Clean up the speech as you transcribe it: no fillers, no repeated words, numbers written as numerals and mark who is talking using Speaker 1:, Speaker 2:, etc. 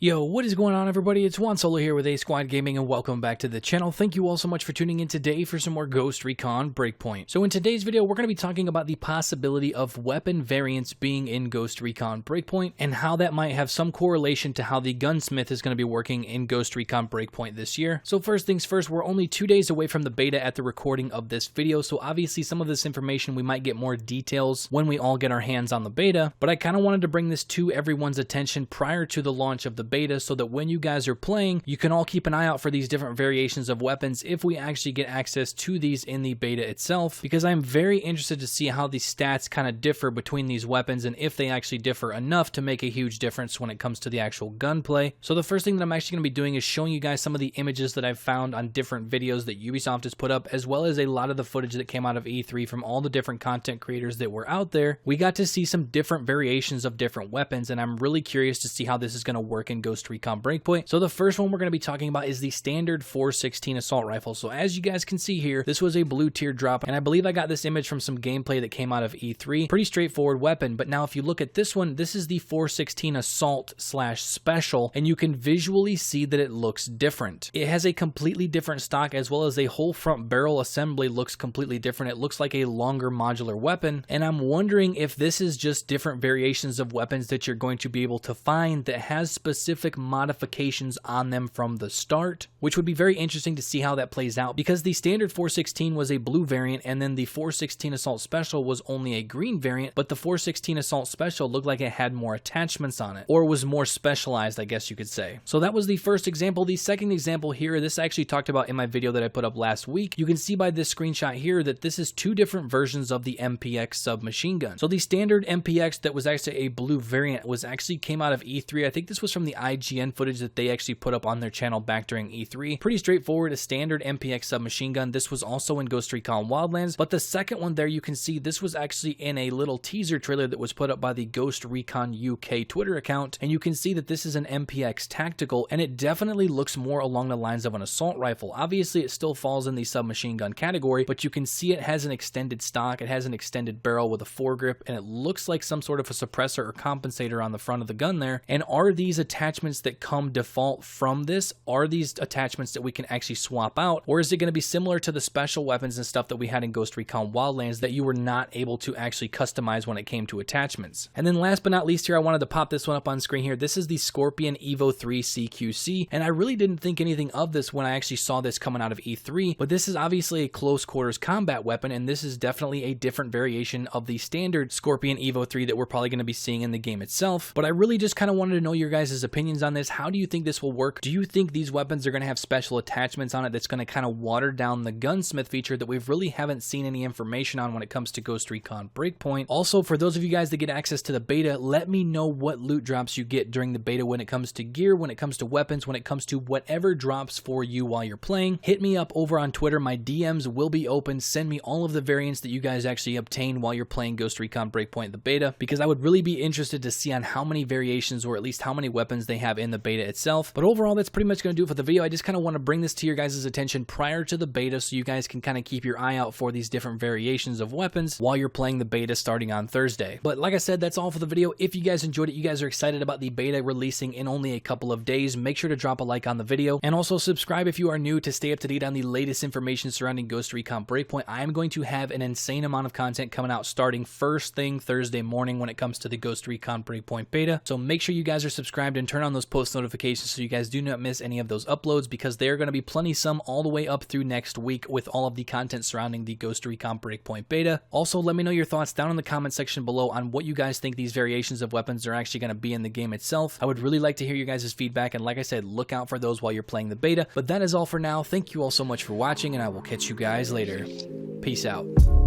Speaker 1: Yo, what is going on, everybody? It's Juan Solo here with A Squad Gaming, and welcome back to the channel. Thank you all so much for tuning in today for some more Ghost Recon Breakpoint. So in today's video, we're going to be talking about the possibility of weapon variants being in Ghost Recon Breakpoint, and how that might have some correlation to how the gunsmith is going to be working in Ghost Recon Breakpoint this year. So first things first, we're only 2 days away from the beta at the recording of this video, so obviously some of this information we might get more details when we all get our hands on the beta, but I kind of wanted to bring this to everyone's attention prior to the launch of the beta so that when you guys are playing, you can all keep an eye out for these different variations of weapons if we actually get access to these in the beta itself, because I'm very interested to see how the stats kind of differ between these weapons and if they actually differ enough to make a huge difference when it comes to the actual gunplay. So the first thing that I'm actually going to be doing is showing you guys some of the images that I've found on different videos that Ubisoft has put up, as well as a lot of the footage that came out of E3 from all the different content creators that were out there. We got to see some different variations of different weapons, and I'm really curious to see how this is going to work in Ghost Recon Breakpoint. So the first one we're going to be talking about is the standard 416 assault rifle. So as you guys can see here, this was a blue teardrop, and I believe I got this image from some gameplay that came out of E3. Pretty straightforward weapon, but now if you look at this one, this is the 416 assault slash special, and you can visually see that it looks different. It has a completely different stock, as well as a whole front barrel assembly looks completely different. It looks like a longer modular weapon, and I'm wondering if this is just different variations of weapons that you're going to be able to find that has specific modifications on them from the start, which would be very interesting to see how that plays out, because the standard 416 was a blue variant, and then the 416 assault special was only a green variant, but the 416 assault special looked like it had more attachments on it, or was more specialized, I guess you could say. So that was the first example. The second example here, this I actually talked about in my video that I put up last week. You can see by this screenshot here that this is two different versions of the MPX submachine gun. So the standard MPX that was actually a blue variant was actually came out of E3. I think this was from the IGN footage that they actually put up on their channel back during E3. Pretty straightforward, a standard MPX submachine gun. This was also in Ghost Recon Wildlands, but the second one there, you can see this was actually in a little teaser trailer that was put up by the Ghost Recon UK Twitter account, and you can see that this is an MPX tactical, and it definitely looks more along the lines of an assault rifle. Obviously, it still falls in the submachine gun category, but you can see it has an extended stock, it has an extended barrel with a foregrip, and it looks like some sort of a suppressor or compensator on the front of the gun there. And are these attachments that come default from this, are these attachments that we can actually swap out, or is it going to be similar to the special weapons and stuff that we had in Ghost Recon Wildlands that you were not able to actually customize when it came to attachments? And then last but not least here, I wanted to pop this one up on screen here. This is the Scorpion Evo 3 CQC, and I really didn't think anything of this when I actually saw this coming out of E3, but this is obviously a close quarters combat weapon, and this is definitely a different variation of the standard Scorpion Evo 3 that we're probably going to be seeing in the game itself. But I really just kind of wanted to know your guys' opinions on this. How do you think this will work? Do you think these weapons are going to have special attachments on it that's going to kind of water down the gunsmith feature that we really haven't seen any information on when it comes to Ghost Recon Breakpoint? Also, for those of you guys that get access to the beta, let me know what loot drops you get during the beta when it comes to gear, when it comes to weapons, when it comes to whatever drops for you while you're playing. Hit me up over on Twitter. My DMs will be open. Send me all of the variants that you guys actually obtain while you're playing Ghost Recon Breakpoint the beta, because I would really be interested to see on how many variations, or at least how many weapons they have in the beta itself. But overall, that's pretty much going to do it for the video. I just kind of want to bring this to your guys' attention prior to the beta so you guys can kind of keep your eye out for these different variations of weapons while you're playing the beta starting on Thursday. But like I said, that's all for the video. If you guys enjoyed it, you guys are excited about the beta releasing in only a couple of days, make sure to drop a like on the video, and also subscribe if you are new to stay up to date on the latest information surrounding Ghost Recon Breakpoint. I am going to have an insane amount of content coming out starting first thing Thursday morning when it comes to the Ghost Recon Breakpoint beta. So make sure you guys are subscribed and turn on those post notifications so you guys do not miss any of those uploads, because they are going to be plenty some all the way up through next week with all of the content surrounding the Ghost Recon Breakpoint beta. Also, let me know your thoughts down in the comment section below on what you guys think these variations of weapons are actually going to be in the game itself. I would really like to hear you guys' feedback, and like I said, look out for those while you're playing the beta. But that is all for now. Thank you all so much for watching, and I will catch you guys later. Peace out.